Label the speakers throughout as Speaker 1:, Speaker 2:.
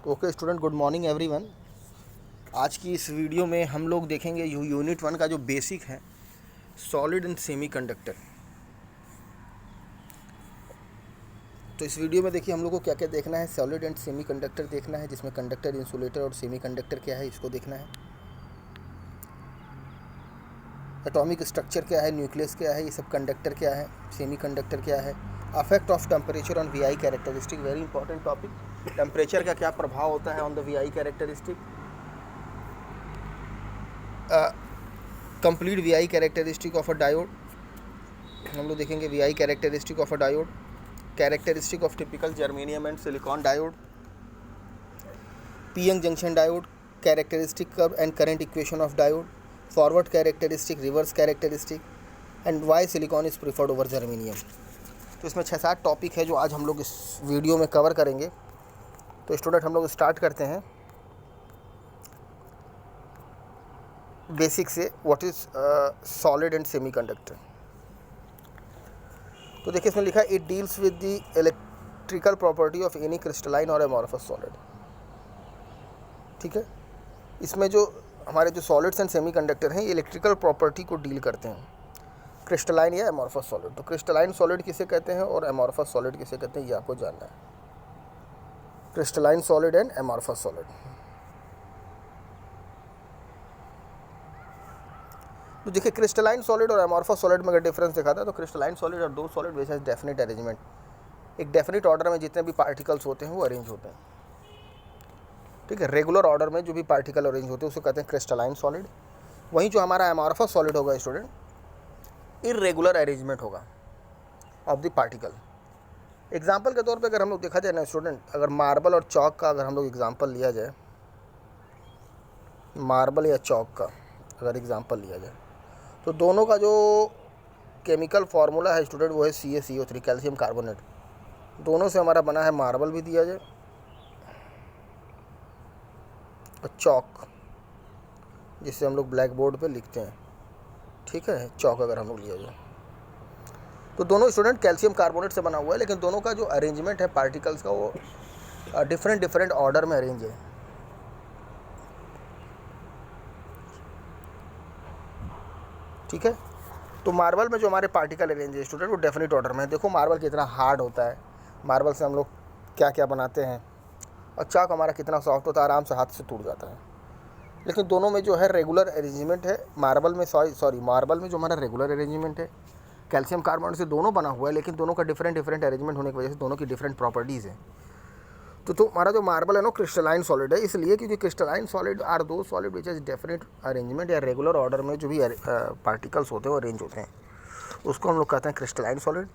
Speaker 1: Okay student, good morning everyone. आज की इस वीडियो में हम लोग देखेंगे यूनिट 1 का जो बेसिक है, सॉलिड एंड सेमी कंडक्टर। तो इस वीडियो में देखिए हम लोग को क्या क्या देखना है। सॉलिड एंड सेमी कंडक्टर देखना है, जिसमें कंडक्टर, इंसुलेटर और सेमी कंडक्टर क्या है इसको देखना है। एटॉमिक स्ट्रक्चर क्या है, न्यूक्लियस क्या है, ये सब कंडक्टर क्या है, सेमी कंडक्टर क्या है। Affect of temperature on V I characteristic, very important topic. Temperature का क्या प्रभाव होता है on the V I characteristic. Complete V I characteristic of a diode, हम लोग देखेंगे V I characteristic of a diode, characteristic of typical germanium and silicon diode, P N junction diode, characteristic curve and current equation of diode, forward characteristic, reverse characteristic, and why silicon is preferred over germanium. तो इसमें 6-7 topic है जो आज हम लोग इस video में cover करेंगे। तो स्टूडेंट हम लोग स्टार्ट करते हैं बेसिक से। What is solid and semi conductor. तो देखिए इसमें लिखा है, it deals with the electrical property of any crystalline और एमॉर्फस सॉलिड। ठीक है, इसमें जो हमारे जो सॉलिड्स एंड सेमी कंडक्टर हैं, ये इलेक्ट्रिकल प्रॉपर्टी को डील करते हैं, क्रिस्टलाइन या एमॉर्फस सॉलिड। तो क्रिस्टलाइन सॉलिड किसे कहते हैं और एमॉर्फस सॉलिड किसे कहते हैं, ये आपको जानना है। Crystalline solid and amorphous solid. तो देखिए क्रिस्टलाइन सॉलिड और एमॉर्फस सॉलिड में अगर डिफरेंस दिखाता है तो क्रिस्टलाइन सॉलिड और दो solid which has definite arrangement, एक डेफिनेट ऑर्डर में जितने भी पार्टिकल्स होते हैं वो अरेंज होते हैं। ठीक है, रेगुलर ऑर्डर में जो भी पार्टिकल अरेंज होते हैं उसको कहते हैं क्रिस्टलाइन सॉलिड। वहीं जो हमारा एमॉर्फस सॉलिड होगा स्टूडेंट, इरेगुलर अरेंजमेंट होगा ऑफ द पार्टिकल। एग्जाम्पल के तौर पे अगर हम लोग देखा जाए ना स्टूडेंट, अगर मार्बल और चौक का अगर हम लोग एग्जाम्पल लिया जाए, मार्बल या चौक का अगर एग्जाम्पल लिया जाए, तो दोनों का जो केमिकल फार्मूला है स्टूडेंट वो है CaCO3, कैल्शियम कार्बोनेट। दोनों से हमारा बना है मार्बल भी दिया जाए और चौक, जिससे हम लोग ब्लैक बोर्ड पे लिखते हैं। ठीक है, चौक अगर हम लोग लिया जाए तो दोनों स्टूडेंट कैल्शियम कार्बोनेट से बना हुआ है, लेकिन दोनों का जो अरेंजमेंट है पार्टिकल्स का वो डिफरेंट ऑर्डर में अरेंज है। ठीक है, तो मार्बल में जो हमारे पार्टिकल अरेंज है स्टूडेंट वो डेफिनेट ऑर्डर में है। देखो मार्बल कितना हार्ड होता है, मार्बल से हम लोग क्या क्या बनाते हैं, और चौक हमारा कितना सॉफ्ट होता है, आराम से हाथ से टूट जाता है। लेकिन दोनों में जो है रेगुलर अरेंजमेंट है। मार्बल में मार्बल में जो हमारा रेगुलर अरेंजमेंट है, कैल्शियम कार्बोनेट से दोनों बना हुआ है, लेकिन दोनों का डिफरेंट अरेंजमेंट होने की वजह से दोनों की डिफरेंट प्रॉपर्टीज़ है। तो हमारा जो मार्बल है ना क्रिस्टलाइन सॉलिड है, इसलिए क्योंकि क्रिस्टलाइन सॉलिड आर दो solid which is definite arrangement या रेगुलर ऑर्डर में जो भी पार्टिकल्स होते हैं वो अरेंज होते हैं, उसको हम लोग कहते हैं क्रिस्टलाइन सॉलिड।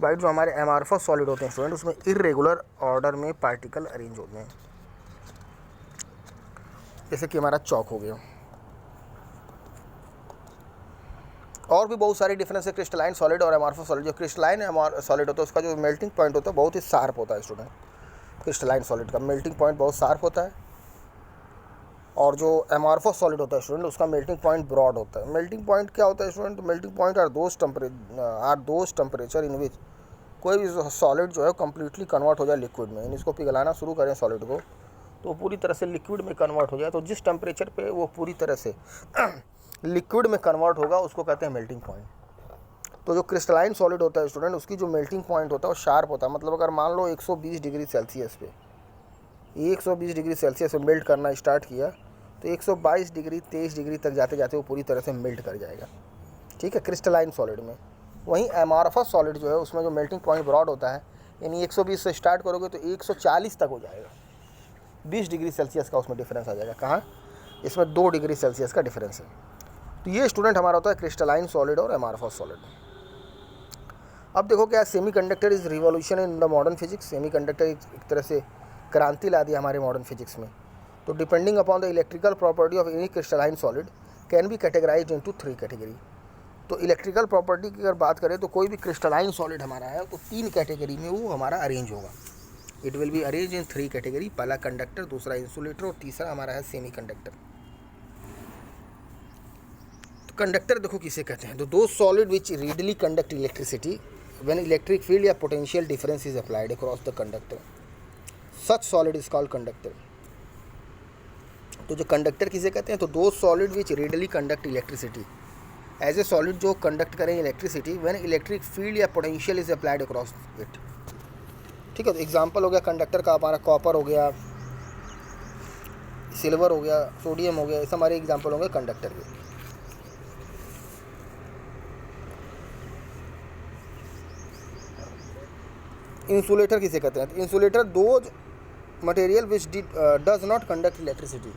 Speaker 1: बाइट जो हमारे एमॉर्फस सॉलिड होते हैं स्टूडेंट, उसमें इरेगुलर ऑर्डर में पार्टिकल अरेंज होते हैं, जैसे कि हमारा चौक हो गया। और भी बहुत सारी डिफरेंस है क्रिस्टलाइन सॉलिड और एमॉर्फस सॉलिड। जो क्रिस्टलाइन सॉलिड होता है उसका जो मेल्टिंग पॉइंट होता है बहुत ही शार्प होता है स्टूडेंट। क्रिस्टलाइन सॉलिड का मेल्टिंग पॉइंट बहुत शार्प होता है, और जो एमॉर्फस सॉलिड होता है स्टूडेंट उसका मेल्टिंग पॉइंट ब्रॉड होता है। मेल्टिंग पॉइंट क्या होता है student, melting point are those temperature in which कोई भी सॉलिड जो है कम्प्लीटली कन्वर्ट हो जाए लिक्विड में। यानी इसको पिघलाना शुरू करें सॉलिड को तो पूरी तरह से लिक्विड में कन्वर्ट हो जाए, तो जिस टेम्परेचर पे वो पूरी तरह से लिक्विड में कन्वर्ट होगा उसको कहते हैं मेल्टिंग पॉइंट। तो जो क्रिस्टलाइन सॉलिड होता है स्टूडेंट, उसकी जो मेल्टिंग पॉइंट होता है वो शार्प होता है। मतलब अगर मान लो 120 डिग्री सेल्सियस पे 120 डिग्री सेल्सियस पे मेल्ट करना स्टार्ट किया तो 122 डिग्री 23 डिग्री तक जाते जाते वो पूरी तरह से मेल्ट कर जाएगा। ठीक है, क्रिस्टलाइन सॉलिड में। वहीं एमॉर्फस सॉलिड जो है उसमें जो मेल्टिंग पॉइंट ब्रॉड होता है, यानी 120 से स्टार्ट करोगे तो 140 तक हो जाएगा। 20 डिग्री सेल्सियस का उसमें डिफरेंस आ जाएगा। कहाँ, इसमें 2 डिग्री सेल्सियस का डिफरेंस है। तो ये स्टूडेंट हमारा होता है क्रिस्टलाइन सॉलिड और एमॉर्फस सॉलिड। अब देखो क्या, semi conductor is revolution in the modern physics. Semi conductor एक तरह से क्रांति ला दी हमारे मॉडर्न फिजिक्स में। तो depending upon the electrical property of any crystalline solid can be categorised into 3 category. तो इलेक्ट्रिकल प्रॉपर्टी की अगर बात करें तो कोई भी क्रिस्टलाइन सॉलिड हमारा है तो 3 कैटेगरी में वो हमारा अरेंज होगा। It will be arrange in 3 category. पहला कंडक्टर, दूसरा इंसुलेटर और तीसरा हमारा है सेमी कंडक्टर। तो कंडक्टर देखो किसे कहते हैं, तो those solid which readily conduct electricity when electric field या potential difference is applied across the conductor. Such solid is called conductor. तो जो कंडक्टर किसे कहते हैं, तो those solid which readily conduct electricity, as a solid जो conduct करें electricity when electric field या potential is applied across it. ठीक है, तो एग्जांपल हो गया कंडक्टर का हमारा कॉपर हो गया, सिल्वर हो गया, सोडियम हो गया, ऐसे हमारे एग्जांपल होंगे कंडक्टर के। इंसुलेटर किसे कहते हैं, तो insulator those material which does not conduct electricity,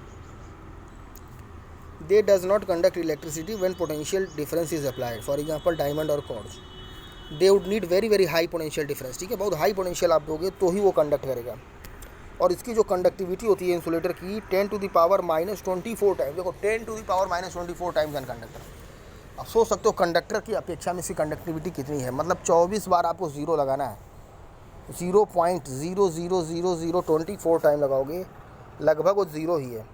Speaker 1: they does not conduct electricity when potential difference is applied, for example diamond और quartz, they would need very very high potential difference. ठीक है, बहुत high potential आप दोगे तो ही वो conduct करेगा। और इसकी जो कंडक्टिविटी होती है इंसुलेटर की 10 टू द पावर -24 टाइम, देखो 10 to the power -24 times n conductor. अब सोच सकते हो कंडक्टर की अपेक्षा में इसकी कंडक्टिविटी कितनी है, मतलब 24 बार आपको ज़ीरो लगाना है, 0.0000024 टाइम लगाओगे, लगभग वो ज़ीरो ही है।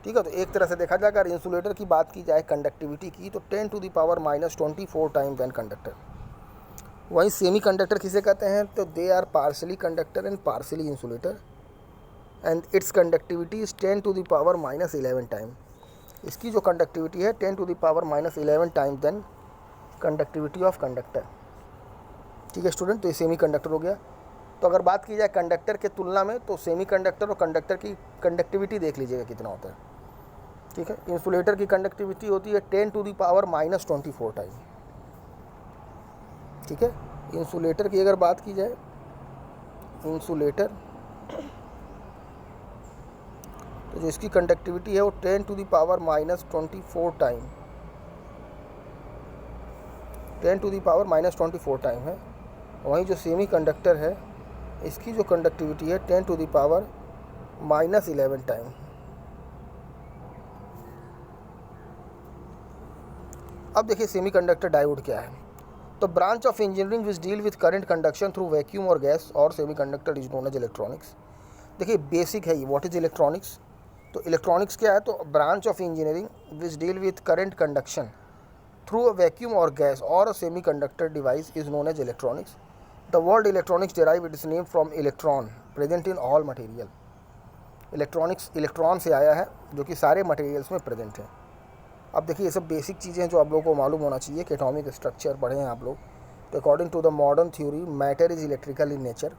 Speaker 1: ठीक है, तो एक तरह से देखा जाए अगर इंसुलेटर की बात की जाए कंडक्टिविटी की, तो 10 to the power -24 times n conductor. वहीं सेमी कंडक्टर किसे कहते हैं, तो they are partially conductor and partially insulator and its conductivity is 10 to the power -11 time. इसकी जो कंडक्टिविटी है 10 to the power -11 time than conductivity of conductor. ठीक है स्टूडेंट, तो ये सेमी कंडक्टर हो गया। तो अगर बात की जाए कंडक्टर के तुलना में, तो सेमी कंडक्टर और कंडक्टर की कंडक्टिविटी देख लीजिएगा कितना होता है। ठीक है, इंसुलेटर की कंडक्टिविटी होती है 10 टू द पावर -24 टाइम। ठीक है, इंसुलेटर की अगर बात की जाए, इंसुलेटर तो जो इसकी कंडक्टिविटी है वो 10 to the power -24 time, 10 to the power -24 time है। वहीं जो सेमी कंडक्टर है इसकी जो कंडक्टिविटी है 10 टू द पावर -11 टाइम। अब देखिए सेमी कंडक्टर डायोड क्या है। तो branch of engineering which deal with current conduction through vacuum और गैस और semi conductor is known as electronics. देखिए बेसिक है ये, व्हाट इज इलेक्ट्रॉनिक्स। तो इलेक्ट्रॉनिक्स क्या है, तो branch of engineering which deal with current conduction through a vacuum और गैस और a semi conductor device is known as electronics. The word electronics derive its name from electron present in all material. Electronics electron से आया है जो कि सारे materials में present है। अब देखिए ये सब बेसिक चीज़ें हैं जो आप लोगों को मालूम होना चाहिए कि एटॉमिक स्ट्रक्चर पढ़े हैं आप लोग। तो according to the modern theory matter is electrical in nature.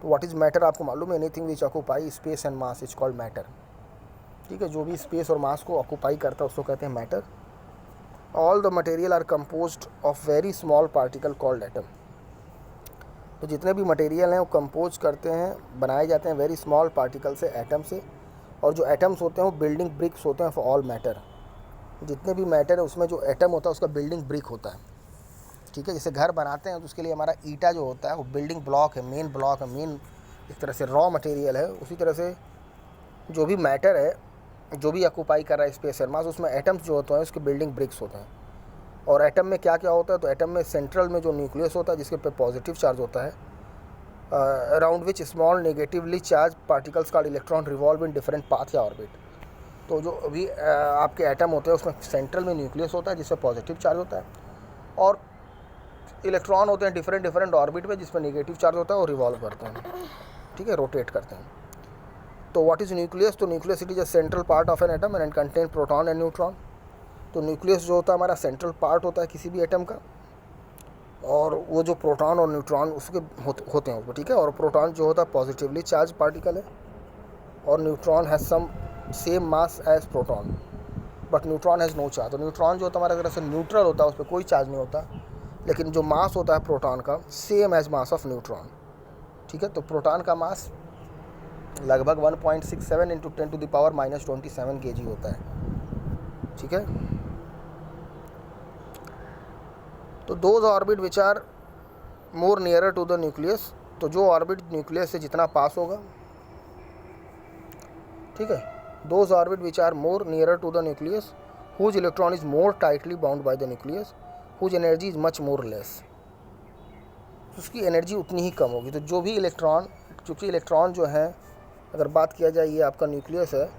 Speaker 1: तो व्हाट इज़ मैटर आपको मालूम है, anything which occupy space and mass is called matter. ठीक है, जो भी स्पेस और मास को ऑक्यूपाई करता है उसको कहते हैं matter. All the material are composed of very small particle called atom. तो जितने भी मटेरियल हैं वो कंपोज करते हैं, बनाए जाते हैं वेरी स्मॉल पार्टिकल से, एटम से। और जो एटम्स होते हैं वो बिल्डिंग ब्रिक्स होते हैं फॉर ऑल मैटर। जितने भी मैटर है उसमें जो एटम होता है उसका बिल्डिंग ब्रिक होता है। ठीक है, जैसे घर बनाते हैं तो उसके लिए हमारा ईटा जो होता है वो बिल्डिंग ब्लॉक है, मेन ब्लॉक है, मेन एक तरह से रॉ मटेरियल है। उसी तरह से जो भी मैटर है, जो भी ऑक्यूपाई कर रहा है स्पेस और मास, उसमें एटम्स जो होते हैं उसके बिल्डिंग ब्रिक्स होते हैं। और एटम में क्या क्या होता है, तो एटम में सेंट्रल में जो न्यूक्लियस होता है जिसके पे पॉजिटिव चार्ज होता है, around which small negatively charge particles का electron revolve in different path या ऑर्बिट। तो जो अभी आपके एटम होते हैं उसमें सेंट्रल में न्यूक्लियस होता है जिससे पॉजिटिव चार्ज होता है, और इलेक्ट्रॉन होते हैं डिफरेंट ऑर्बिट में जिसमें नेगेटिव चार्ज होता है और रिवॉल्व करते हैं। ठीक है, रोटेट करते हैं। तो व्हाट इज़ न्यूक्लियस, तो nucleus it is a central part of an atom and contain proton and neutron. तो न्यूक्लियस जो होता है हमारा सेंट्रल पार्ट होता है किसी भी एटम का, और वो जो प्रोटॉन और न्यूट्रॉन उसके होते हैं उसमें। ठीक है, और प्रोटॉन जो होता है पॉजिटिवली चार्ज पार्टिकल है, और neutron has some same mass as proton but neutron has no charge. तो न्यूट्रॉन जो होता है हमारा तरह से न्यूट्रल होता है, उस पर कोई चार्ज नहीं होता, लेकिन जो मास होता है प्रोटॉन का same as mass of neutron. ठीक है, तो प्रोटॉन का मास लगभग 1.67 into 10 to the power -27 kg होता है। ठीक है, तो those orbit which are more nearer to the nucleus, तो जो ऑर्बिट न्यूक्लियस से जितना पास होगा, ठीक है, those orbit which are more nearer to the nucleus whose electron is more tightly bound by the nucleus whose energy is much more less. उसकी energy उतनी ही कम होगी। तो जो भी इलेक्ट्रॉन, क्योंकि इलेक्ट्रॉन जो है अगर बात किया जाए ये आपका न्यूक्लियस है,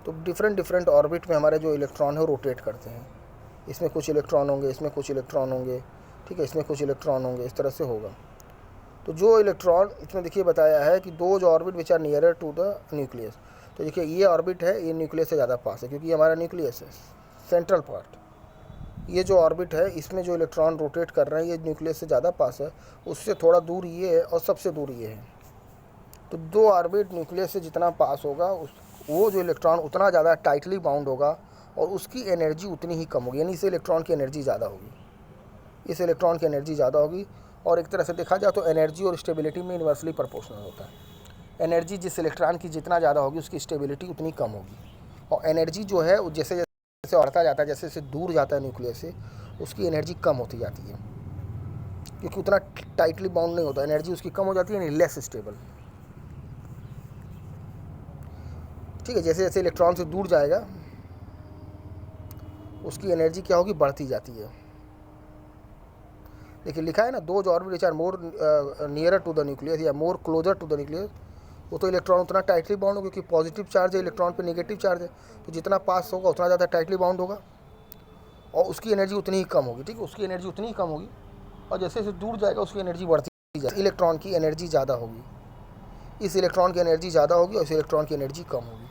Speaker 1: तो डिफरेंट ऑर्बिट में हमारे जो इलेक्ट्रॉन है वो रोटेट करते हैं। इसमें कुछ इलेक्ट्रॉन होंगे, इसमें कुछ इलेक्ट्रॉन होंगे, ठीक है, इसमें कुछ इलेक्ट्रॉन होंगे, इस तरह से होगा। तो जो इलेक्ट्रॉन इसमें देखिए बताया है कि those orbit which are nearer to the nucleus, तो देखिए ये ऑर्बिट है, ये न्यूक्लियस से ज़्यादा पास है क्योंकि ये हमारा न्यूक्लियस है, सेंट्रल पार्ट। ये जो ऑर्बिट है इसमें जो इलेक्ट्रॉन रोटेट कर रहे हैं ये न्यूक्लियस से ज़्यादा पास है, उससे थोड़ा दूर ये है और सबसे दूर ये है। तो दो ऑर्बिट न्यूक्लियस से जितना पास होगा वो जो इलेक्ट्रॉन उतना ज़्यादा टाइटली बाउंड होगा और उसकी एनर्जी उतनी ही कम होगी, यानी इस इलेक्ट्रॉन की एनर्जी ज़्यादा होगी, इस इलेक्ट्रॉन की एनर्जी ज़्यादा होगी। और एक तरह से देखा जाए तो एनर्जी और स्टेबिलिटी में इन्वर्सली प्रोपोर्शनल होता है। एनर्जी जिस इलेक्ट्रॉन की जितना ज़्यादा होगी उसकी स्टेबिलिटी उतनी कम होगी, और एनर्जी जो है जैसे जैसे बढ़ता जाता है, जैसे जैसे दूर जाता है न्यूक्लियस से, उसकी एनर्जी कम होती जाती है क्योंकि उतना टाइटली बाउंड नहीं होता, एनर्जी उसकी कम हो जाती है, यानी लेस स्टेबल। ठीक है, जैसे जैसे इलेक्ट्रॉन से दूर जाएगा उसकी एनर्जी क्या होगी, बढ़ती जाती है। देखिए लिखा है ना, those orbit which are more nearer to the nucleus या more closer to the nucleus, वो तो इलेक्ट्रॉन उतना टाइटली बाउंड होगा क्योंकि पॉजिटिव चार्ज है, इलेक्ट्रॉन पे नेगेटिव चार्ज है, तो जितना पास होगा उतना ज़्यादा टाइटली बाउंड होगा और उसकी एनर्जी उतनी ही कम होगी। ठीक है, उसकी एनर्जी उतनी ही कम होगी और जैसे जैसे दूर जाएगा उसकी एनर्जी बढ़ती जाएगी। इलेक्ट्रॉन की एनर्जी ज़्यादा होगी, इस इलेक्ट्रॉन की एनर्जी ज़्यादा होगी और इस इलेक्ट्रॉन की एनर्जी कम होगी,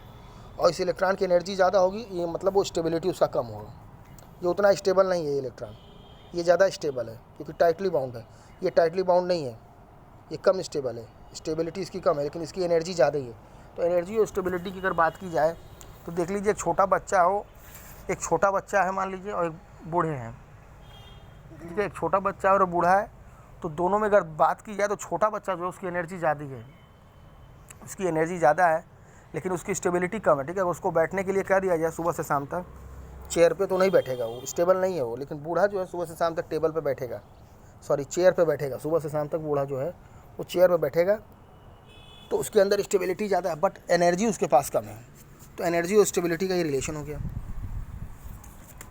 Speaker 1: और इस इलेक्ट्रॉन की एनर्जी ज़्यादा होगी ये मतलब वो स्टेबिलिटी उसका कम होगा, ये उतना स्टेबल नहीं है ये इलेक्ट्रॉन, ये ज़्यादा स्टेबल है क्योंकि टाइटली बाउंड है, ये टाइटली बाउंड नहीं है, ये कम स्टेबल है, स्टेबिलिटी इसकी कम है लेकिन इसकी एनर्जी ज़्यादा ही है। तो एनर्जी और स्टेबिलिटी की अगर बात की जाए तो देख लीजिए, एक छोटा बच्चा हो, एक छोटा बच्चा है मान लीजिए और एक बूढ़े हैं, ठीक है, एक छोटा बच्चा और बूढ़ा है, तो दोनों में अगर बात की जाए तो छोटा बच्चा जो है उसकी एनर्जी ज़्यादा है, उसकी एनर्जी ज़्यादा है लेकिन उसकी स्टेबिलिटी कम है। ठीक है, उसको बैठने के लिए कह दिया जाए सुबह से शाम तक, चेयर पे तो नहीं बैठेगा, वो स्टेबल नहीं है वो, लेकिन बूढ़ा जो है सुबह से शाम तक टेबल पे बैठेगा, सॉरी चेयर पे बैठेगा, सुबह से शाम तक बूढ़ा जो है वो चेयर पे बैठेगा, तो उसके अंदर स्टेबिलिटी ज़्यादा है बट एनर्जी उसके पास कम है। तो एनर्जी और स्टेबिलिटी का ही रिलेशन हो गया।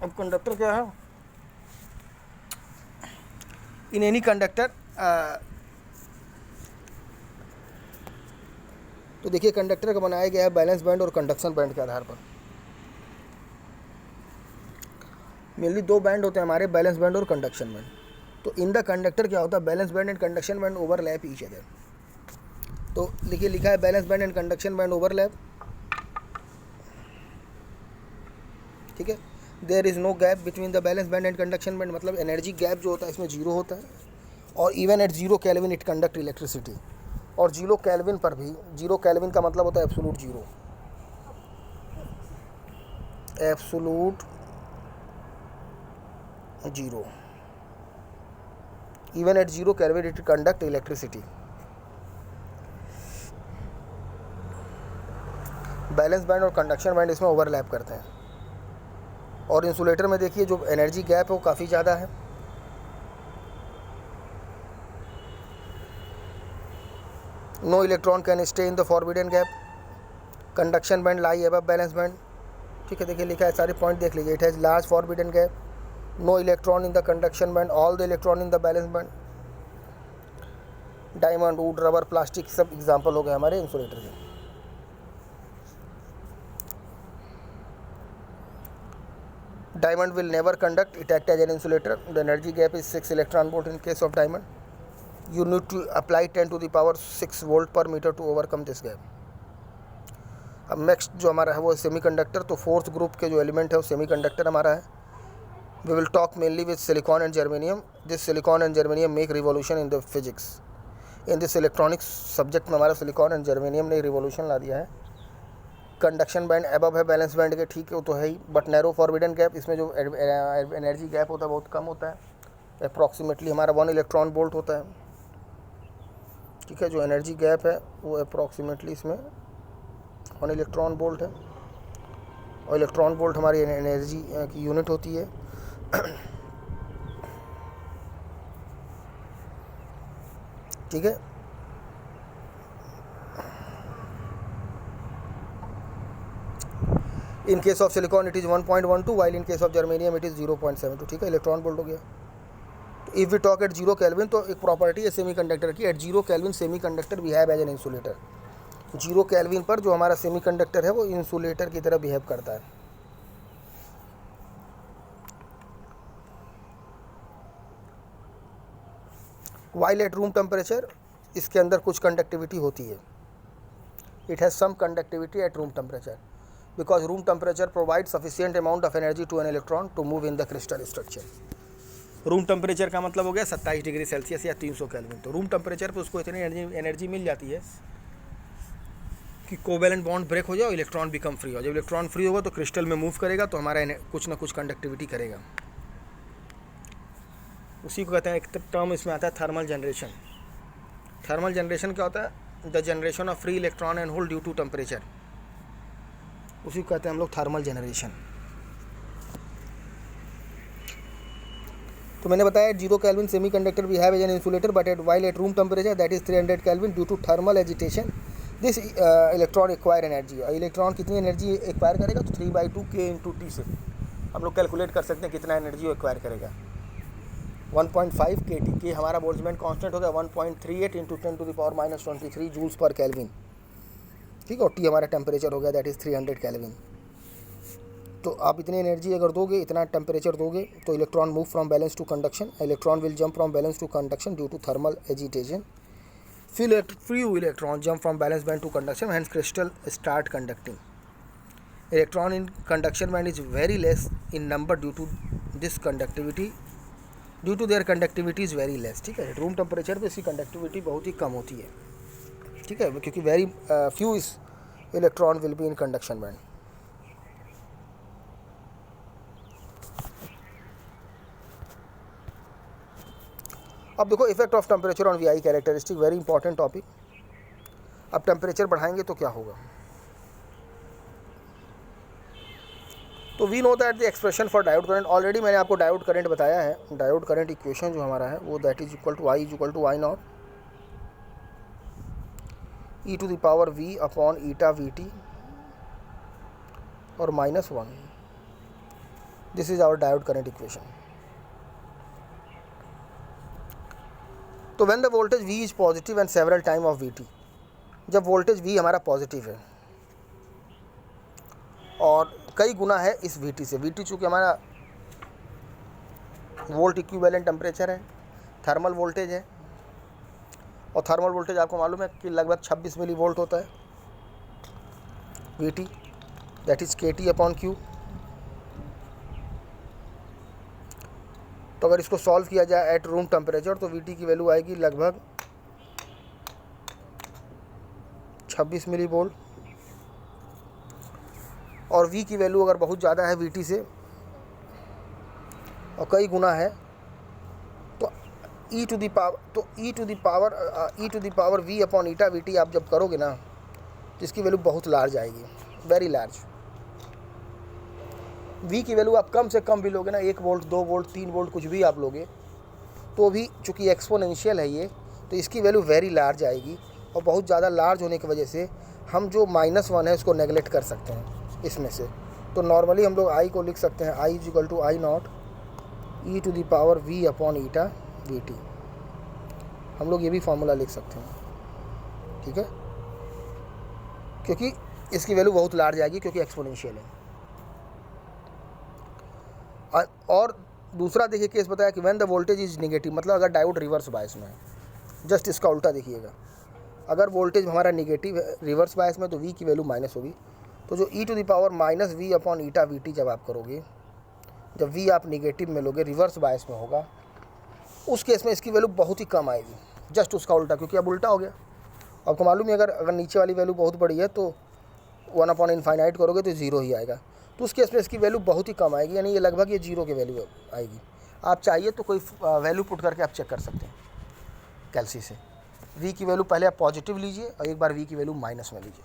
Speaker 1: अब कंडक्टर क्या है, इन एनी कंडक्टर, तो देखिए कंडक्टर का बनाया गया है बैलेंस बैंड और कंडक्शन बैंड के आधार पर। मेनली दो बैंड होते हैं हमारे, बैलेंस बैंड और कंडक्शन बैंड। तो इन द कंडक्टर क्या होता है, balance band and conduction band overlap each other. तो देखिए लिखा है balance band and conduction band overlap, ठीक है। There is no gap between the balance band and conduction band, मतलब एनर्जी गैप जो होता है इसमें जीरो होता है, और even at 0 kelvin it conduct electricity, और 0 केल्विन पर भी, 0 केल्विन का मतलब होता है absolute zero, absolute zero, even at 0 kelvin it conduct electricity. Balance band और कंडक्शन बैंड इसमें ओवरलैप करते हैं। और इंसुलेटर में देखिए जो एनर्जी गैप है वो काफ़ी ज़्यादा है, no electron can stay in the forbidden gap, conduction band lie above balance band. ठीक है, देखिए लिखा है, सारे पॉइंट देख लीजिए, it has large forbidden gap, no electron in the conduction band, all the electron in the balance band. Diamond, wood, rubber, plastic सब example हो गए हमारे इंसुलेटर के। Diamond will never conduct, it act as an insulator. The energy gap is 6 electron volt in case of diamond. You need to apply 10 to the power 6 volt per meter to overcome this gap. अब next जो हमारा है वो semiconductor. तो fourth group के जो element है वो सेमीकंडक्टर हमारा है। We will talk mainly with silicon and germanium. This silicon and germanium make revolution in the physics. In this electronics subject में हमारा सिलिकॉन एंड जर्मेनियम ने रिवोल्यूशन ला दिया है। कंडक्शन बैंड एबव है बैलेंस बैंड के, ठीक है वो तो है ही, बट नैरो फॉरबिडन गैप, इसमें जो एनर्जी गैप होता है बहुत कम होता है, अप्रॉक्सीमेटली हमारा 1 इलेक्ट्रॉन वोल्ट होता है। ठीक है, जो एनर्जी गैप है वो अप्रॉक्सीमेटली इसमें 1 इलेक्ट्रॉन वोल्ट है, और इलेक्ट्रॉन वोल्ट हमारी एनर्जी की यूनिट होती है। ठीक है, in case of silicon it is 1.12, while in case of germanium it is 0.72। ठीक है, इलेक्ट्रॉन वोल्ट हो गया। तो if we talk at 0 kelvin, तो एक प्रॉपर्टी है सेमीकंडक्टर की, at 0 kelvin semiconductor behave as an insulator. 0 kelvin पर जो हमारा सेमीकंडक्टर है वो इंसुलेटर की तरह बिहेव करता है। वाइल एट रूम टेम्परेचर इसके अंदर कुछ कंडक्टिविटी होती है। It has some conductivity at room temperature because room temperature provide sufficient amount of energy to an electron to move in the crystal structure. Room temperature का मतलब हो गया 27 degree Celsius या 300 केल्विन। तो रूम टेम्परेचर पे उसको इतनी energy मिल जाती है कि कोवेलेंट बॉन्ड ब्रेक हो जाए, इलेक्ट्रॉन बिकम फ्री हो। जब इलेक्ट्रॉन फ्री होगा तो क्रिस्टल में मूव करेगा, तो हमारा कुछ ना कुछ कंडक्टिविटी करेगा। उसी को कहते हैं, एक टर्म इसमें आता है थर्मल जनरेशन। थर्मल जनरेशन क्या होता है? The generation of free electron and hole due to temperature. उसी को कहते हैं हम लोग थर्मल जनरेशन। तो मैंने बताया 0 kelvin semi conductor we have as an insulator but while at room temperature that is 300 kelvin due to thermal agitation this electron acquire energy. Electron कितनी एनर्जी एक्वायर करेगा? तो 3/2 k/T से हम लोग कैलकुलेट कर सकते हैं कितना एनर्जी वो एक्वायर करेगा। 1.5 kT के हमारा बोल्ट्जमैन कांस्टेंट हो गया 1.38 × 10⁻⁻23 जूल्स पर केल्विन, ठीक है। और T हमारा टेम्परेचर हो गया दैट इज़ 300 केल्विन। तो आप इतनी एनर्जी अगर दोगे, इतना टेम्परेचर दोगे, तो electron move from balance to conduction. Electron will jump from balance to conduction due to thermal agitation. Few electrons jump from valence band to conduction, hence crystal start conducting. Electron in conduction band is very less in number due to this conductivity, due to their conductivity is very less, ठीक है। Room temperature पे इसकी conductivity बहुत ही कम होती है, ठीक है, क्योंकि वेरी फ्यू इस electron will be in conduction band. अब देखो effect of temperature on V I characteristic, very important topic. अब टेम्परेचर बढ़ाएंगे तो क्या होगा? तो we know that the expression for diode current, already मैंने आपको डायोड करंट बताया है। डायोड करंट इक्वेशन जो हमारा है वो that is equal to I is equal to I not e⁻v upon eta V T और -1। This is our diode current equation. तो when the voltage V is positive and several time of Vt, जब voltage V हमारा positive है और कई गुना है इस Vt से। Vt चूँकि हमारा वोल्ट इक्विवेलेंट टेम्परेचर है, थर्मल वोल्टेज है, और थर्मल वोल्टेज आपको मालूम है कि लगभग 26 मिली वोल्ट होता है Vt, दैट इज kT/Q। तो अगर इसको सॉल्व किया जाए एट रूम टेम्परेचर तो Vt की वैल्यू आएगी लगभग 26 मिली वोल्ट, और V की वैल्यू अगर बहुत ज़्यादा है Vt से और कई गुना है तो e to the power V upon eta Vt आप जब करोगे ना तो इसकी वैल्यू बहुत लार्ज आएगी, वेरी लार्ज। V की वैल्यू आप कम से कम भी लोगे ना, 1 वोल्ट 2 वोल्ट 3 वोल्ट कुछ भी आप लोगे तो भी चूँकि एक्सपोनेंशियल है ये, तो इसकी वैल्यू वेरी लार्ज आएगी। और बहुत ज़्यादा लार्ज होने की वजह से हम जो -1 है उसको नेगलेक्ट कर सकते हैं इसमें से। तो नॉर्मली हम लोग I को लिख सकते हैं I is equal to I not e⁻v upon eta Vt। हम लोग ये भी फार्मूला लिख सकते हैं, ठीक है, क्योंकि इसकी वैल्यू बहुत लार्ज आएगी क्योंकि एक्सपोनेंशियल है। और दूसरा देखिए केस बताया कि when the voltage is negative, मतलब अगर डायोड रिवर्स बायस में है। जस्ट इसका उल्टा देखिएगा, अगर वोल्टेज हमारा नेगेटिव है रिवर्स बायस में तो V की वैल्यू माइनस होगी। तो जो e⁻⁻v अपॉन ईटा Vt जब आप करोगे, जब V आप नेगेटिव में लोगे, रिवर्स बायस में होगा, उस केस में इसकी वैल्यू बहुत ही कम आएगी। जस्ट उसका उल्टा, क्योंकि अब उल्टा हो गया। आपको मालूम है अगर नीचे वाली वैल्यू बहुत बड़ी है तो 1/∞ करोगे तो 0 ही आएगा। तो उस केस में इसकी वैल्यू बहुत ही कम आएगी, यानी ये लगभग ये 0 की वैल्यू आएगी। आप चाहिए तो कोई वैल्यू पुट करके आप चेक कर सकते हैं कैल्सी से। V की वैल्यू पहले आप पॉजिटिव लीजिए और एक बार V की वैल्यू माइनस में लीजिए।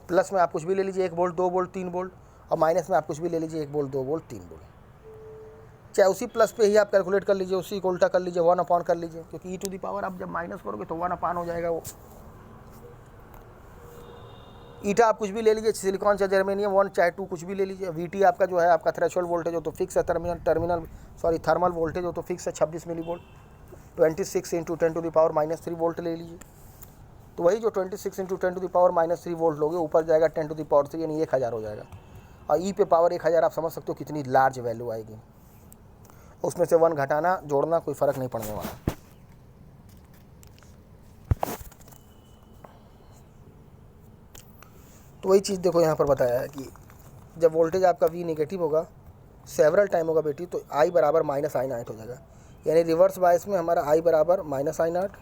Speaker 1: प्लस में आप कुछ भी ले लीजिए 1 वोल्ट 2 वोल्ट 3 वोल्ट, और माइनस में आप कुछ भी ले लीजिए 1 वोल्ट 2 वोल्ट 3 वोल्ट। चाहे उसी प्लस पे ही आप कैलकुलेट कर लीजिए, उसी को उल्टा कर लीजिए, 1 कर लीजिए, क्योंकि e⁻ आप जब माइनस करोगे तो 1 हो जाएगा वो। ईटा आप कुछ भी ले लीजिए, सिलिकॉन चाहे जर्मेनियम 1 चाहे 2 कुछ भी ले लीजिए। Vt आपका जो है आपका थ्रेशोल्ड वोल्टेज हो तो फिक्स है, थर्मल वोल्टेज हो तो फिक्स है 26 मिली वोल्ट। 26 × 10⁻³ वोल्ट ले लीजिए, तो वही जो 26 × 10⁻³ वोल्ट लोगे ऊपर जाएगा 10⁻³ यानी 1000 हो जाएगा। और ई पे पावर 1000 आप समझ सकते हो कितनी लार्ज वैल्यू आएगी। उसमें से 1 घटाना जोड़ना कोई फ़र्क नहीं पड़ने वाला। तो वही चीज़ देखो यहाँ पर बताया है कि जब वोल्टेज आपका V नेगेटिव होगा सेवरल टाइम होगा बेटी, तो I बराबर माइनस आई नाट हो जाएगा। यानी रिवर्स बायस में हमारा I बराबर माइनस आई नाट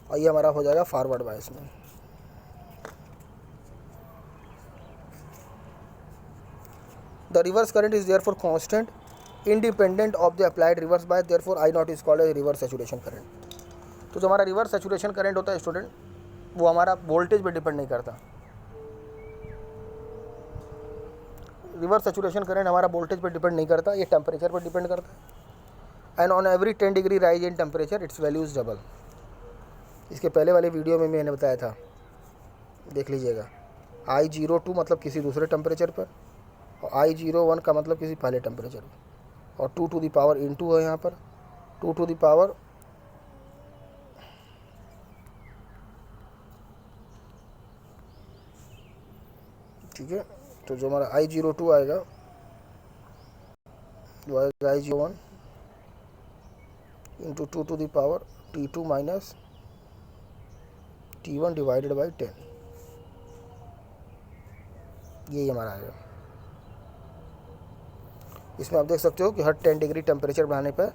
Speaker 1: और ये हमारा हो जाएगा फॉरवर्ड बायस में। The reverse current is therefore constant independent of the applied reverse bias, therefore I naught is called as reverse saturation current. तो जो हमारा रिवर्स सैचुरेशन करंट होता है स्टूडेंट, वो हमारा वोल्टेज पे डिपेंड नहीं करता। रिवर्स सैचुरेशन करंट हमारा वोल्टेज पर डिपेंड नहीं करता, ये टेम्परेचर पर डिपेंड करता है। And on every 10 degree rise in temperature it's value is double. इसके पहले वाले वीडियो में मैंने बताया था, देख लीजिएगा। I02 मतलब किसी दूसरे टेम्परेचर पर और I01 का मतलब किसी पहले टेम्परेचर पर, और 2 टू द पावर * है यहाँ पर 2 टू द पावर ठीक है। तो जो हमारा I02 आएगा वो आएगा I01 * 2 to the power T2 minus T1 divided by 10, यही हमारा आएगा। इसमें आप देख सकते हो कि हर 10 डिग्री टेम्परेचर बढ़ाने पर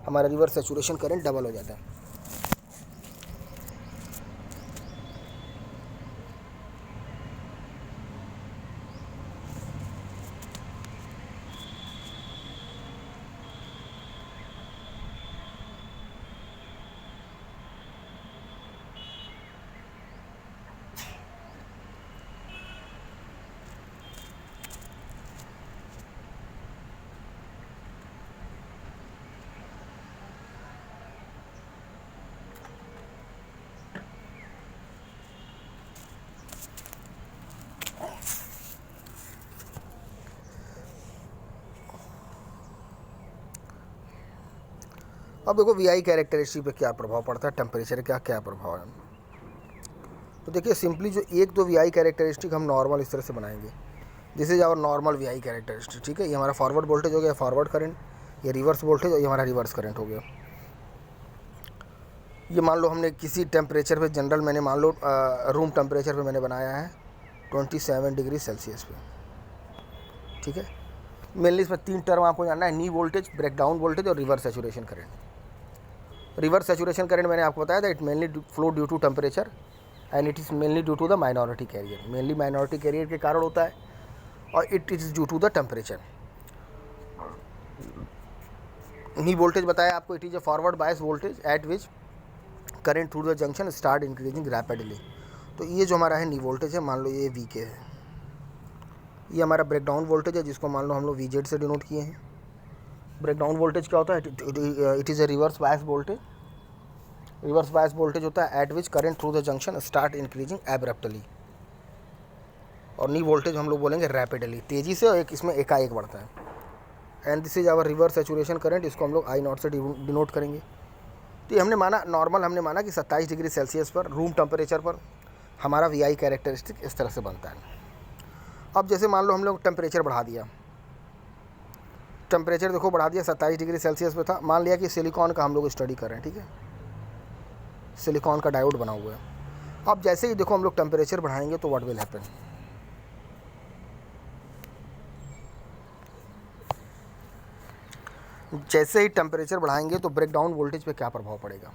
Speaker 1: हमारा रिवर्स सैचुरेशन करंट डबल हो जाता है। अब देखो VI कैरेक्टरिस्टिक पे क्या प्रभाव पड़ता है, टेम्परेचर का क्या प्रभाव है। तो देखिए सिंपली जो एक दो VI कैरेक्टरिस्टिक हम नॉर्मल इस तरह से बनाएंगे। This is our normal VI characteristic, ठीक है। ये हमारा फॉरवर्ड वोल्टेज हो गया, फॉरवर्ड करंट, ये रिवर्स वोल्टेज और ये हमारा रिवर्स करंट हो गया। ये मान लो हमने किसी टेम्परेचर पे जनरल मैंने मान लो रूम टेम्परेचर पे मैंने बनाया है 27 डिग्री सेल्सियस पे, ठीक है। मेनली इसमें 3 टर्म आपको जानना है, नी वोल्टेज, ब्रेकडाउन वोल्टेज और reverse saturation current. Reverse saturation current मैंने आपको बताया था, it mainly flow due to temperature and it is mainly due to the minority carrier, mainly minority carrier के कारण होता है और it is due to the temperature. Knee voltage बताया आपको, it is a forward bias voltage at which current through the junction start increasing rapidly. तो ये जो हमारा है नी वोल्टेज है, मान लो ये VK है। ये हमारा ब्रेकडाउन वोल्टेज है जिसको मान लो हम लोग VZ से डिनोट किए हैं। ब्रेकडाउन वोल्टेज क्या होता है, it is a reverse bias voltage. Reverse bias voltage होता है eight which current through the junction start increasing abruptly, और नी वोल्टेज हम लोग बोलेंगे रैपिडली, तेज़ी से, और एक इसमें एकाएक बढ़ता है। And this is our reverse saturation current, इसको हम लोग I0 से डिनोट करेंगे। तो ये हमने माना नॉर्मल, हमने माना कि 27 डिग्री सेल्सियस पर रूम टेम्परेचर पर हमारा VI कैरेक्टरिस्टिक इस तरह से बनता है। अब जैसे मान लो हम लोग टेम्परेचर बढ़ा दिया, टेम्परेचर देखो बढ़ा दिया, 27 डिग्री सेल्सियस पे था, मान लिया कि सिलिकॉन का हम लोग स्टडी कर रहे हैं, ठीक है। सिलिकॉन का डायोड बना हुआ है। अब जैसे ही देखो हम लोग टेम्परेचर बढ़ाएंगे तो व्हाट विल हैपन, जैसे ही टेम्परेचर बढ़ाएंगे तो ब्रेकडाउन वोल्टेज पे क्या प्रभाव पड़ेगा।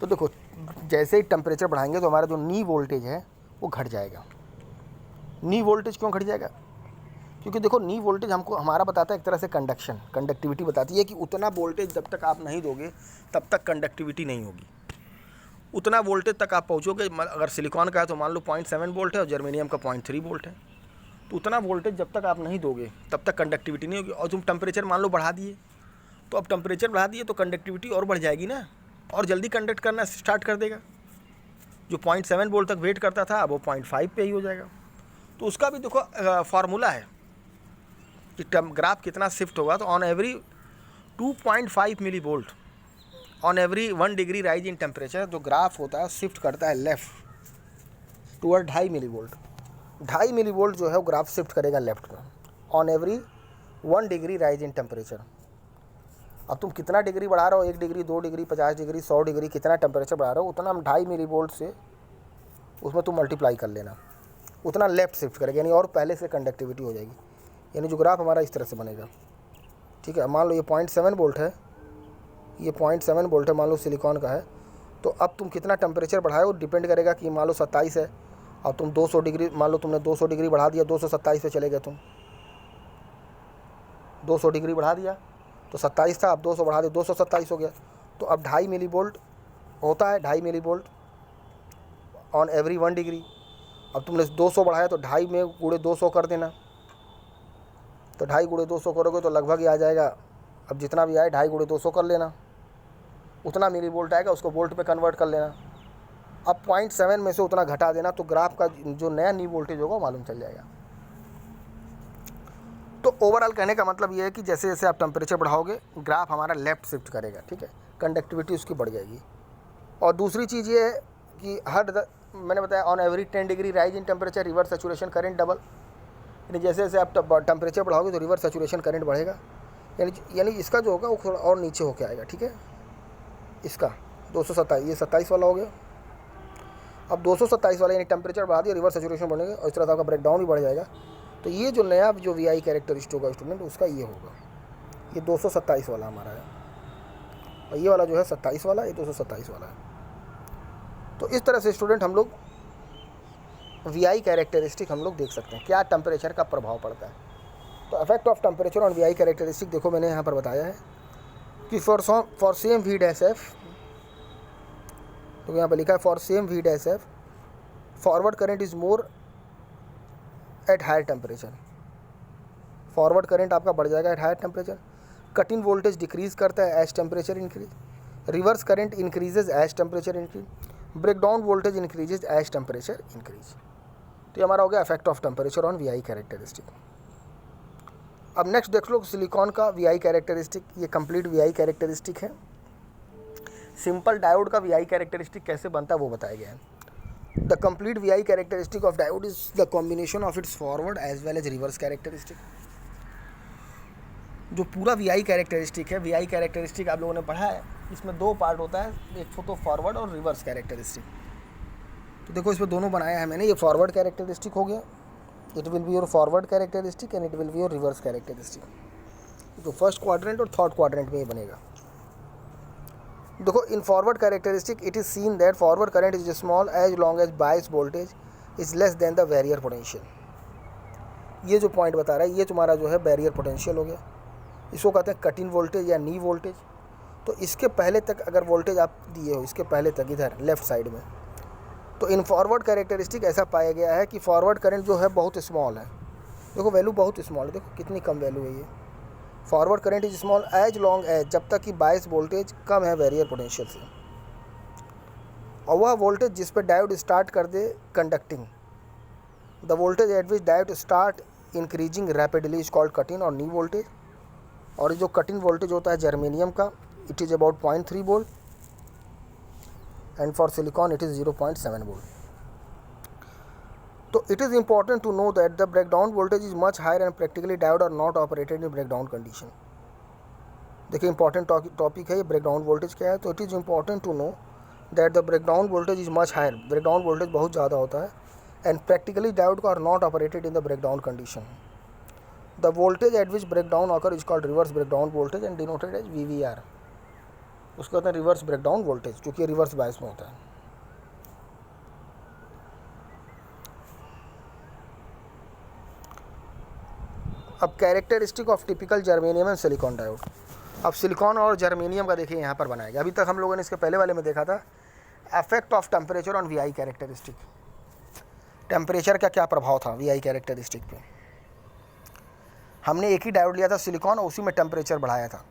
Speaker 1: तो देखो जैसे ही टेम्परेचर बढ़ाएंगे तो हमारा जो नी वोल्टेज है वो घट जाएगा। नी वोल्टेज क्यों घट जाएगा, क्योंकि देखो नी वोल्टेज हमको हमारा बताता है एक तरह से कंडक्टिविटी बताती है कि उतना वोल्टेज जब तक आप नहीं दोगे तब तक कंडक्टिविटी नहीं होगी। उतना वोल्टेज तक आप पहुँचोगे, अगर सिलिकॉन का है तो मान लो 0.7 वोल्ट है और जर्मेनियम का 0.3 वोल्ट है, तो उतना वोल्टेज जब तक आप नहीं दोगे तब तक कंडक्टिविटी नहीं होगी। और तुम टेम्परेचर मान लो बढ़ा दिए, तो अब टेम्परेचर बढ़ा दिए तो कंडक्टिविटी और बढ़ जाएगी ना, और जल्दी कंडक्ट करना स्टार्ट कर देगा। जो 0.7 वोल्ट तक वेट करता था अब वो 0.5 पे ही हो जाएगा। तो उसका भी देखो फार्मूला है कि ग्राफ कितना शिफ्ट होगा। तो on every 2.5 millivolt on every 1 degree rise in temperature जो ग्राफ होता है शिफ्ट करता है left toward 2.5 millivolt. 2.5 millivolt जो है वो ग्राफ शिफ्ट करेगा लेफ्ट में on every 1 degree rise in temperature. अब तुम कितना डिग्री बढ़ा रहे हो, 1 डिग्री, 2 डिग्री, 50 डिग्री, 100 डिग्री, कितना टेम्परेचर बढ़ा रहे हो, उतना हम 2.5 मिली वोल्ट से उसमें तुम मल्टीप्लाई कर लेना, उतना लेफ्ट शिफ्ट करेगा, यानी और पहले से कंडक्टिविटी हो जाएगी। यानी जो ग्राफ हमारा इस तरह से बनेगा, ठीक है। मान लो ये 0.7 वोल्ट है, ये 0.7 वोल्ट है, मान लो सिलिकॉन का है। तो अब तुम कितना टेम्परेचर बढ़ाए वो डिपेंड करेगा कि मान लो 27 है और तुम 200 डिग्री, मान लो तुमने 200 डिग्री बढ़ा दिया, 227 पे चले गए तुम, 200 डिग्री बढ़ा दिया तो 27 था, अब 200 बढ़ा दिया 227 हो गया। तो अब 2.5 मिली वोल्ट होता है, 2.5 millivolt on every 1 degree. अब तुमने 200 बढ़ाया तो 2.5 में गुणे 200 कर देना, तो 2.5 गुणे 200 करोगे तो लगभग ही आ जाएगा। अब जितना भी आए 2.5 गुणे 200 कर लेना, उतना मिली वोल्ट आएगा, उसको वोल्ट पे कन्वर्ट कर लेना। अब 0.7 में से उतना घटा देना, तो ग्राफ का जो नया नी वोल्टेज होगा मालूम चल जाएगा। तो ओवरऑल कहने का मतलब ये है कि जैसे जैसे आप टेम्परेचर बढ़ाओगे ग्राफ हमारा लेफ्ट शिफ्ट करेगा, ठीक है, कंडक्टिविटी उसकी बढ़ जाएगी। और दूसरी चीज़ ये है कि मैंने बताया on every 10 degree rise in temperature reverse saturation current double, यानी जैसे जैसे आप टेम्परेचर बढ़ाओगे तो रिवर्स सैचुरेशन करंट बढ़ेगा, यानी इसका जो होगा वो थोड़ा और नीचे होके आएगा, ठीक है। इसका 227, ये 27 वाला हो गया। अब 227 वाला यानी टेम्परेचर बढ़ा दिया, रिवर्स सैचुरेशन बढ़ेगा और इस तरह से आपका ब्रेकडाउन भी बढ़ जाएगा। तो ये जो नया जो VI कैरेक्टरिस्टिक होगा स्टूडेंट, उसका ये होगा, ये 227 वाला हमारा है, और ये वाला जो है 27 वाला, ये 227 वाला है। तो इस तरह से स्टूडेंट हम लोग VI कैरेक्टरिस्टिक हम लोग देख सकते हैं, क्या टेम्परेचर का प्रभाव पड़ता है। तो effect of temperature on VI characteristic देखो मैंने यहाँ पर बताया है कि for same V dash F, तो यहाँ पर लिखा है for same V dash F forward current is more at higher temperature, forward current आपका बढ़ जाएगा at higher temperature. Cut in voltage decrease करता है as temperature increase, reverse current increases as temperature increase, breakdown voltage increases as temperature increase. तो ये हमारा हो गया effect of temperature on VI characteristic. अब नेक्स्ट देख लो सिलिकॉन का VI कैरेक्टरिस्टिक, ये कंप्लीट VI कैरेक्टरिस्टिक है। सिंपल डायोड का VI कैरेक्टरिस्टिक कैसे बनता है वो बताया गया है। The complete VI characteristic of diode is the combination of its forward as well as reverse characteristic. जो पूरा VI कैरेक्टरिस्टिक है, VI कैरेक्टरिस्टिक आप लोगों ने पढ़ा है, इसमें दो पार्ट होता है, एक तो फॉरवर्ड और रिवर्स कैरेक्टरिस्टिक। तो देखो इसमें दोनों बनाया है मैंने, ये फॉरवर्ड कैरेक्टरिस्टिक हो गया, it will be your forward characteristic and it will be your reverse characteristic. तो फर्स्ट क्वाड्रेंट और थर्ड क्वाड्रेंट में ये बनेगा। देखो in forward characteristic it is seen that forward current is small as long as bias voltage is less than the barrier potential. ये जो point बता रहा है ये तुम्हारा जो है बैरियर पोटेंशियल हो गया, इसको कहते हैं कट इन वोल्टेज या नी वोल्टेज। तो इसके पहले तक अगर वोल्टेज आप दिए हो, इसके पहले तक इधर लेफ्ट साइड में, तो इन फॉरवर्ड कैरेक्टरिस्टिक ऐसा पाया गया है कि फॉरवर्ड करंट जो है बहुत स्मॉल है। देखो वैल्यू बहुत स्मॉल है, देखो कितनी कम वैल्यू है ये। Forward current is small as long as, जब तक कि बायस वोल्टेज कम है बैरियर पोटेंशियल से, और वह वोल्टेज जिस पर डायोड स्टार्ट कर दे conducting, the voltage at which diode start increasing rapidly is called cut in और नी वोल्टेज। और जो कट इन वोल्टेज होता है जर्मेनियम का, it is about 0.3 volt and for silicon it is 0.7 volt. तो it is important to know that the breakdown voltage is much higher and practically diode are not operated in breakdown condition। देखिए important topic है ये, breakdown voltage क्या है। तो it is important to know that the breakdown voltage is much higher, breakdown voltage बहुत ज़्यादा होता है, एंड प्रैक्टिकली डायोड को are not operated in the breakdown condition. The voltage at which breakdown occur is called reverse breakdown voltage and denoted as VBR। उसको कहते हैं reverse breakdown voltage, क्योंकि reverse bias में होता है। अब characteristic of typical germanium and silicon diode. अब silicon और जर्मेनियम का देखिए यहाँ पर बनाया गया। अभी तक हम लोगों ने इसके पहले वाले में देखा था effect of temperature on VI characteristic, temperature का क्या प्रभाव था VI कैरेक्टरिस्टिक पे। हमने एक ही डायोड लिया था सिलिकॉन और उसी में टेम्परेचर बढ़ाया था,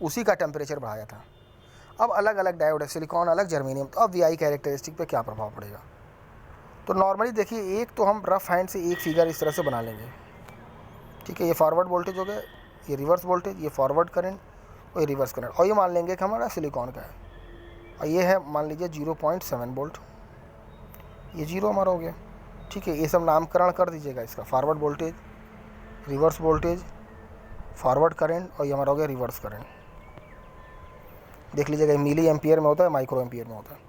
Speaker 1: उसी का टेम्परेचर बढ़ाया था। अब अलग अलग डायोड है, सिलिकॉन अलग जर्मेनियम, तो अब VI कैरेक्टरिस्टिक पे क्या प्रभाव पड़ेगा। तो नॉर्मली देखिए एक तो हम रफ हैंड से एक फिगर इस तरह से बना लेंगे, ठीक है। ये फॉरवर्ड वोल्टेज हो गया, ये रिवर्स वोल्टेज, ये फॉरवर्ड करंट और ये रिवर्स करंट, और ये मान लेंगे कि हमारा सिलिकॉन का है, और ये है मान लीजिए 0.7 वोल्ट, ये 0 हमारा हो गया, ठीक है। ये सब नामकरण कर दीजिएगा इसका, forward voltage, reverse voltage, forward current, और ये हमारा हो गया रिवर्स करंट। देख लीजिएगा मिली एम्पियर में होता है, माइक्रो एम्पियर में होता है।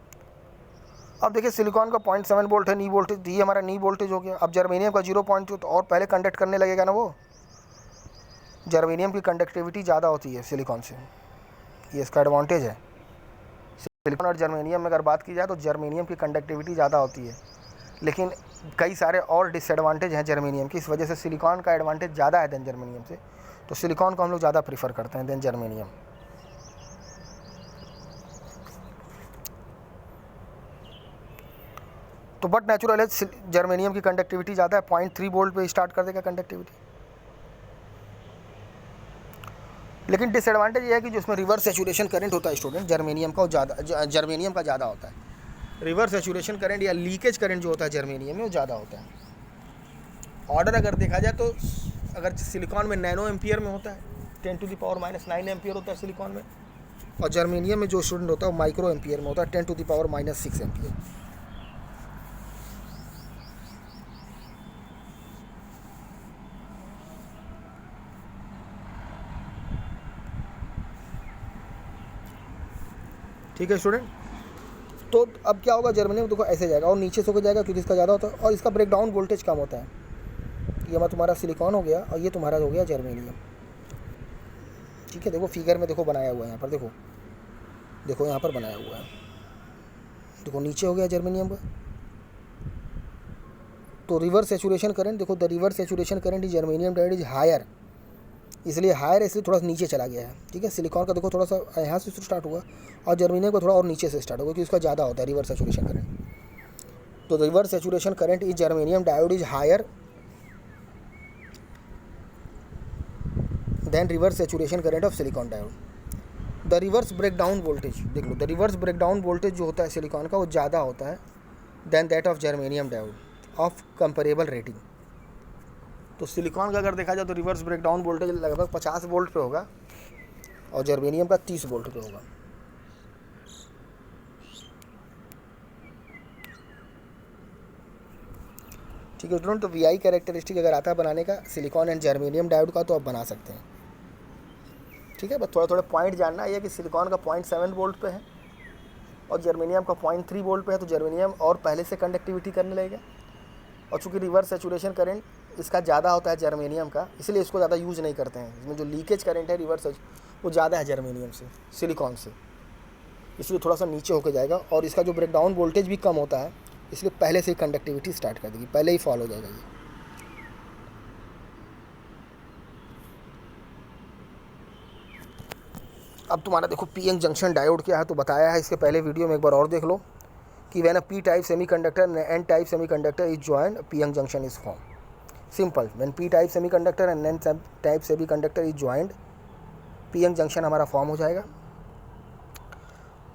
Speaker 1: अब देखिए सिलिकॉन का 0.7 वोल्ट है नी वोल्टेज, ये हमारा नी वोल्टेज हो गया। अब जर्मेनियम का 0.2 तो और पहले कंडक्ट करने लगेगा ना, वो जर्मेनियम की कंडक्टिविटी ज़्यादा होती है सिलिकॉन से, ये इसका एडवांटेज है। सिलिकॉन और जर्मेनियम में अगर बात की जाए तो जर्मेनियम की कंडक्टिविटी ज़्यादा होती है, लेकिन कई सारे और डिसएडवांटेज हैं जर्मेनियम की, इस वजह से सिलिकॉन का एडवांटेज ज़्यादा है देन जर्मेनियम से। तो सिलिकॉन को हम लोग ज़्यादा प्रीफर करते हैं देन जर्मेनियम। तो बट नेचुरल है जर्मेनियम की कंडक्टिविटी ज़्यादा है, 0.3 वोल्ट पे स्टार्ट कर देगा कंडक्टिविटी। लेकिन डिसएडवांटेज ये है कि जो उसमें रिवर्स सैचुरेशन करंट होता है स्टूडेंट, जर्मेनियम का जर्मेनियम का ज़्यादा होता है। रिवर्स सैचुरेशन करंट या लीकेज करंट जो होता है जर्मेनियम में वो ज़्यादा होता है। ऑर्डर अगर देखा जाए तो अगर सिलिकॉन में नैनो एम्पियर में होता है, 10⁻⁻9 एम्पियर होता है सिलिकॉन में, और जर्मेनियम में जो स्टूडेंट होता है वो माइक्रो एम्पियर में होता है, 10⁻⁻6 एम्पियर। ठीक है स्टूडेंट। तो अब क्या होगा, जर्मेनियम देखो ऐसे जाएगा और नीचे से होकर जाएगा क्योंकि इसका ज़्यादा होता है और इसका ब्रेकडाउन वोल्टेज कम होता है। ये हमारा तुम्हारा सिलिकॉन हो गया और ये तुम्हारा हो गया जर्मेनियम। ठीक है, देखो फिगर में देखो बनाया हुआ है यहाँ पर, देखो देखो यहाँ पर बनाया हुआ है, देखो नीचे हो गया जर्मेनियम का। तो रिवर्स सैचुरेशन करंट देखो, the reverse saturation current is germanium diode is higher, इसलिए हायर है, इसलिए थोड़ा सा नीचे चला गया है। ठीक है, सिलिकॉन का देखो थोड़ा सा यहाँ से स्टार्ट हुआ और जर्मेनियम का थोड़ा और नीचे से स्टार्ट होगा क्योंकि उसका ज़्यादा होता है रिवर्स सैचुरेशन करंट। तो reverse saturation current is germanium diode is higher than reverse saturation current of silicon diode. The reverse breakdown voltage देख लो, द रिवर्स ब्रेकडाउन वोल्टेज जो होता है सिलिकॉन का वो ज़्यादा होता है than that of germanium diode of comparable rating. तो सिलिकॉन का अगर देखा जाए तो रिवर्स ब्रेकडाउन वोल्टेज लगभग 50 वोल्ट पे होगा और जर्मेनियम का 30 वोल्ट पे होगा। ठीक है स्टूडेंट, तो वीआई कैरेक्टरिस्टिक अगर आता है बनाने का सिलिकॉन एंड जर्मेनियम डायोड का तो आप बना सकते हैं। ठीक है, बस थोड़ा थोड़ा पॉइंट जानना है कि सिलिकॉन का 0.7 वोल्ट पे है और जर्मेनियम का 0.3 वोल्ट पे है, तो जर्मेनियम और पहले से कंडक्टिविटी करने लगेगा। और चूँकि रिवर्स सैचुरेशन करंट इसका ज़्यादा होता है जर्मेनियम का, इसलिए इसको ज़्यादा यूज़ नहीं करते हैं। इसमें जो लीकेज करंट है रिवर्स वो ज़्यादा है जर्मेनियम से, सिलिकॉन से, इसलिए थोड़ा सा नीचे होकर जाएगा। और इसका जो ब्रेकडाउन वोल्टेज भी कम होता है, इसलिए पहले से ही कंडक्टिविटी स्टार्ट कर देगी, पहले ही फॉल हो जाएगा ये। अब तुम्हारा देखो पीएन जंक्शन डायोड क्या है तो बताया है इसके पहले वीडियो में, एक बार और देख लो कि when a P type semiconductor and N type semiconductor is joined PN junction is form. Simple, when P type semiconductor and N type semiconductor is joined PN junction हमारा फॉर्म हो जाएगा।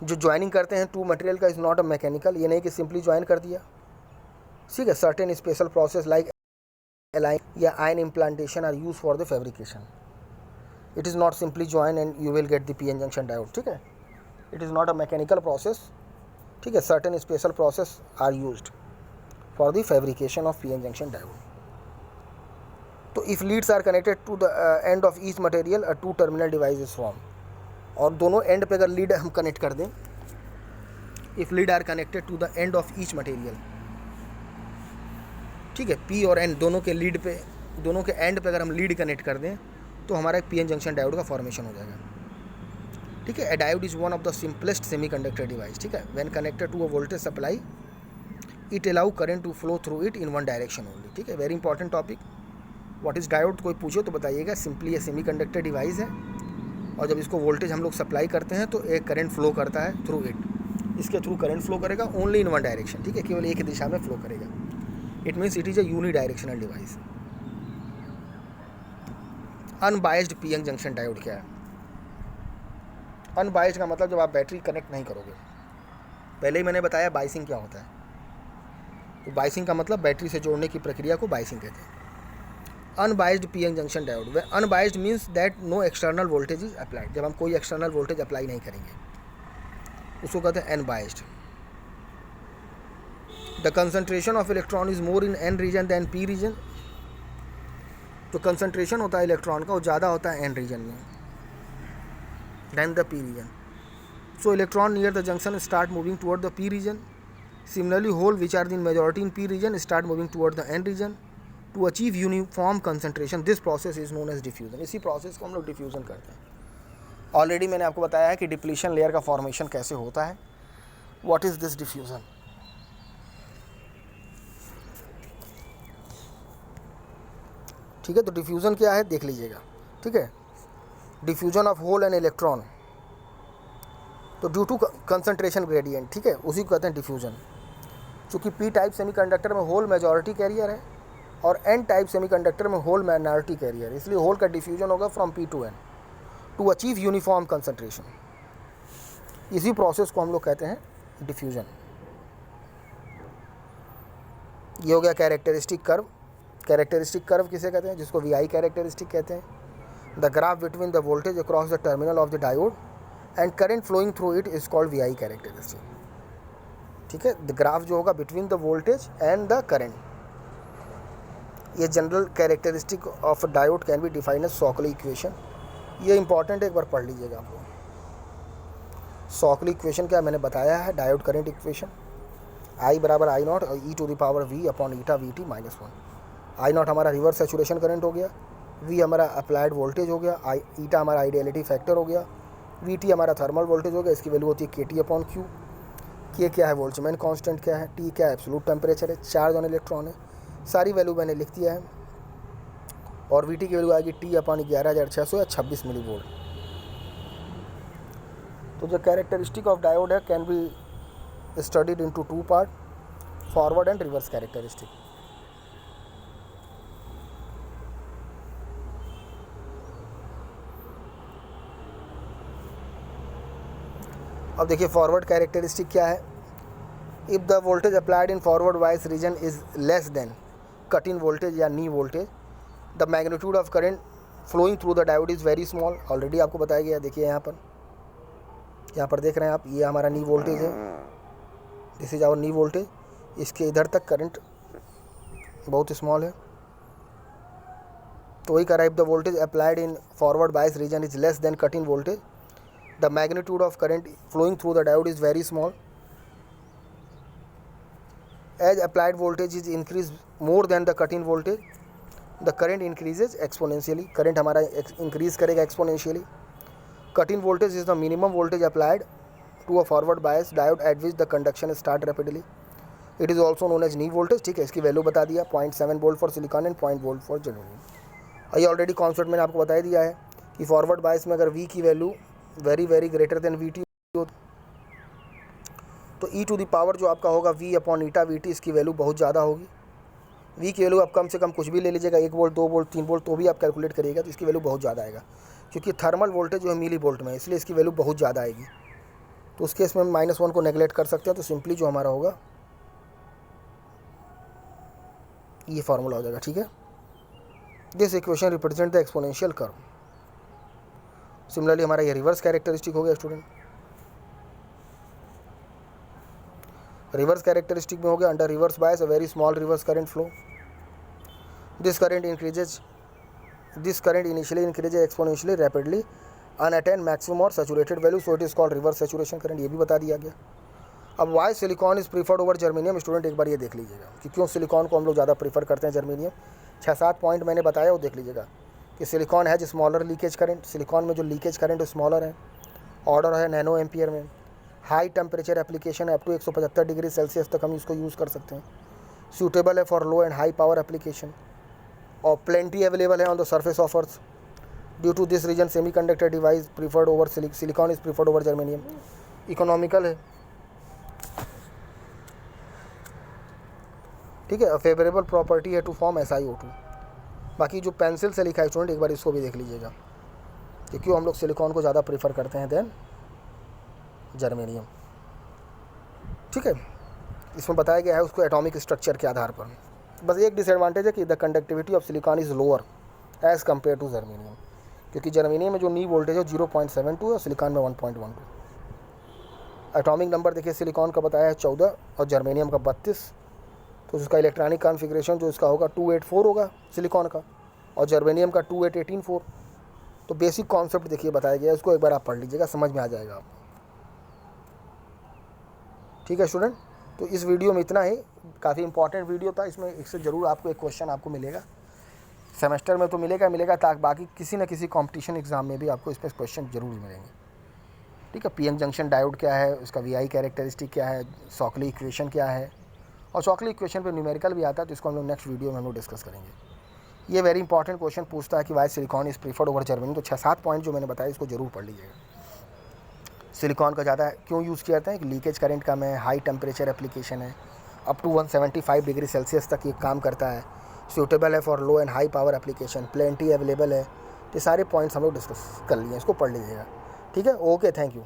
Speaker 1: जो ज्वाइनिंग करते हैं टू मटेरियल का is not a mechanical, ये नहीं कि सिंपली ज्वाइन कर दिया। ठीक है, certain special process like alloying या ion implantation are use for the fabrication. It is not simply join and you will get the PN junction diode. ठीक है, it is not a mechanical process. ठीक है, certain special process are used for the fabrication of PN junction diode. तो if leads are connected to the end of each material a two terminal device is form. और दोनों and पे अगर lead हम connect कर दें, if lead are connected to the end of each material, ठीक है, पी और एन दोनों के लीड पे, दोनों के एंड पे अगर हम लीड कनेक्ट कर दें तो हमारा एक पीएन जंक्शन डायोड का फॉर्मेशन हो जाएगा। ठीक है, a diode is one of the simplest semiconductor device. ठीक है, when connected to a voltage supply it allow current to flow through it in one direction only. ठीक है, very important topic. What is diode कोई पूछो तो बताइएगा, simply ये semiconductor device है और जब इसको वोल्टेज हम लोग सप्लाई करते हैं तो एक करंट फ्लो करता है थ्रू इट, इसके थ्रू करंट फ्लो करेगा ओनली इन वन डायरेक्शन। ठीक है, केवल एक ही दिशा में फ्लो करेगा। It means it is a unidirectional device. Unbiased PN junction diode क्या है? अनबाइस्ड का मतलब जब आप बैटरी कनेक्ट नहीं करोगे। पहले ही मैंने बताया बाइसिंग क्या होता है। तो बाइसिंग का मतलब बैटरी से जोड़ने की प्रक्रिया को बाइसिंग कहते हैं। Unbiased PN junction diode, unbiased means that no external voltage is applied. जब हम कोई एक्सटर्नल वोल्टेज अप्लाई नहीं करेंगे उसको कहते हैं unbiased. The concentration of electron is more in N region than P region. तो कंसंट्रेशन होता है इलेक्ट्रॉन का वो ज़्यादा होता है एन रीजन में than the P region. So electron near the junction start moving toward the P region. Similarly, hole which are in majority in P region start moving toward the N region to achieve uniform concentration. This process is known as diffusion. इसी process को हम लोग diffusion करते हैं। Already मैंने आपको बताया है कि डिप्लीशन लेयर का फॉर्मेशन कैसे होता है। What is this diffusion? ठीक है, तो डिफ्यूज़न क्या है देख लीजिएगा। ठीक है, diffusion of hole and electron, तो ड्यू टू कंसंट्रेशन ग्रेडियंट, ठीक है, उसी को कहते हैं डिफ्यूजन। चूँकि पी टाइप सेमीकंडक्टर में होल मेजॉरिटी कैरियर है और एन टाइप सेमीकंडक्टर में होल माइनॉरिटी कैरियर है, इसलिए होल का डिफ्यूजन होगा from P to N to achieve uniform concentration. इसी प्रोसेस को हम लोग कहते हैं डिफ्यूजन। ये हो गया कैरेक्टरिस्टिक कर्व। कैरेक्टरिस्टिक कर्व किसे कहते हैं? जिसको वी आई कैरेक्टरिस्टिक कहते हैं। The graph between the voltage across the terminal of the diode and current flowing through it is called V I characteristic. ठीक है, द ग्राफ जो होगा between the voltage and the current, ये general characteristic of diode can be defined as Shockley equation. ये important है, एक बार पढ़ लीजिएगा आप लोग। सॉकली इक्वेशन क्या मैंने बताया है, डायोड करंट इक्वेशन, आई बराबर आई नॉट और e to the power V upon eta V T minus one. I naught हमारा रिवर्स सैचुरेशन करंट हो गया, वी हमारा अप्लाइड वोल्टेज हो गया, आई ईटा हमारा आइडियलिटी फैक्टर हो गया, वी टी हमारा थर्मल वोल्टेज हो गया। इसकी वैल्यू होती है के टी अपॉन क्यू। के क्या है? बोल्ट्जमैन कांस्टेंट क्या है? टी क्या है? एब्सोल्यूट टेम्परेचर है, चार्ज ऑन इलेक्ट्रॉन है। सारी वैल्यू मैंने लिख दिया है। और वी टी की वैल्यू आएगी टी अपॉन 11,600 या 26 मिली वोल्ट। तो जो कैरेक्टरिस्टिक ऑफ डायोड है can be studied into two part, forward and reverse characteristic. अब देखिए फॉरवर्ड कैरेक्टरिस्टिक क्या है। If the voltage applied in forward wise region is less than cut in voltage या knee voltage, the magnitude of current flowing through the diode is very small. Already आपको बताया गया, देखिए यहाँ पर देख रहे हैं आप, ये हमारा नी वोल्टेज है, this is our knee voltage. इसके इधर तक करंट बहुत स्मॉल है। तो वही कह रहा है, if the voltage applied in forward bias region is less than cut in voltage, the magnitude of current flowing through the diode is very small. As applied voltage is increased more than the cut-in voltage, the current increases exponentially. Current हमारा increase करेगा exponentially. Cut-in voltage is the minimum voltage applied to a forward bias diode at which the conduction start rapidly. It is also known as knee voltage. ठीक है, इसकी value बता दिया, 0.7 volt for silicon and 0.0 volt for germanium. ये already concept मैंने आपको बता दिया है कि फॉरवर्ड बायस में अगर V की value very greater than V T हो तो ई टू द पावर जो आपका होगा V upon eta V T, इसकी वैल्यू बहुत ज़्यादा होगी। वी की वैल्यू आप कम से कम कुछ भी ले लीजिएगा, 1 वोल्ट 2 वोल्ट 3 वोल्ट, तो भी आप कैलकुलेट करिएगा तो इसकी वैल्यू बहुत ज़्यादा आएगा, क्योंकि थर्मल वोल्टेज जो है मिली वोल्ट में, इसलिए इसकी वैल्यू बहुत ज़्यादा आएगी। तो उस केस में हम -1 को नेगलेक्ट कर सकते हैं। तो सिंपली जो हमारा होगा ये फार्मूला हो जाएगा। ठीक है, this equation represent the exponential curve. Similarly हमारा ये रिवर्स कैरेक्टरिस्टिक हो गया स्टूडेंट। रिवर्स कैरेक्टरिस्टिक में हो गया, under reverse bias a very small reverse current flow, this current initially increases exponentially rapidly and attain maximum और saturated value, so it is called reverse saturation current. ये भी बता दिया गया। अब why silicon is preferred over germanium. Student एक बार ये देख लीजिएगा कि क्यों सिलिकॉन को हम लोग ज़्यादा प्रीफर करते हैं जर्मेनियम। 6-7 पॉइंट मैंने बताया, वो देख लीजिएगा कि सिलिकॉन है जो स्मॉलर लीकेज करंट, सिलिकॉन में जो लीकेज करंट स्मॉलर है, ऑर्डर है नैनो एम्पियर में, हाई टेम्परेचर एप्लीकेशन है, अप टू 175 डिग्री सेल्सियस तक हम इसको यूज़ कर सकते हैं, सूटेबल है for low and high power application, और प्लेंटी अवेलेबल है on the surface of earth. Due to this reason semi conductor device preferred over silicon is preferred over germanium. Economical है, ठीक है, फेवरेबल प्रॉपर्टी है to form SiO2। बाकी जो pencil से लिखा है स्टूडेंट एक बार इसको भी देख लीजिएगा कि क्यों हम लोग सिलिकॉन को ज़्यादा प्रीफर करते हैं देन जर्मेनियम। ठीक है, इसमें बताया गया है उसको एटॉमिक स्ट्रक्चर के आधार पर। बस एक डिसएडवांटेज है कि the conductivity of silicon is lower as compare to germanium, क्योंकि जर्मेनियम में जो नी वोल्टेज है 0.72 और सिलिकॉन में 1.12। एटॉमिक नंबर देखिए, सिलिकॉन का बताया है 14 और जर्मेनियम का 32। तो उसका इलेक्ट्रॉनिक कॉन्फ़िगरेशन जो इसका होगा 284 होगा सिलिकॉन का, और जर्मेनियम का 28184। तो बेसिक कॉन्सेप्ट देखिए बताया गया है, उसको एक बार आप पढ़ लीजिएगा, समझ में आ जाएगा आपको। ठीक है स्टूडेंट, तो इस वीडियो में इतना ही, काफ़ी इंपॉर्टेंट वीडियो था, इसमें इससे ज़रूर आपको एक क्वेश्चन आपको मिलेगा, सेमेस्टर में तो मिलेगा ताकि बाकी किसी न किसी कंपटीशन एग्ज़ाम में भी आपको इस पर क्वेश्चन जरूर मिलेंगे। ठीक है, पीएन जंक्शन डायोड क्या है, उसका वीआई कैरेक्टरिस्टिक क्या है, शॉकली इक्वेशन क्या है, और शॉकली इक्वेशन पे न्यूमेरिकल भी आता है, तो इसको हम लोग नेक्स्ट वीडियो में हम लोग डिस्कस करेंगे। ये वेरी इंपॉर्टेंट क्वेश्चन पूछता है कि why silicon is preferred over Germany. तो 6-7 पॉइंट जो मैंने बताया इसको जरूर पढ़ लीजिएगा। सिलिकॉन का ज़्यादा क्यों यूज़ किया जाता है कि लीकेज करंट कम है, हाई टेम्परेचर एप्लीकेशन है, अप टू 175 डिग्री सेल्सियस तक ये काम करता है, सूटेबल है for low and high power application, plenty available है। ये सारे पॉइंट्स हम लोग डिस्कस कर लिए, इसको पढ़ लीजिएगा। ठीक है, ओके, थैंक यू।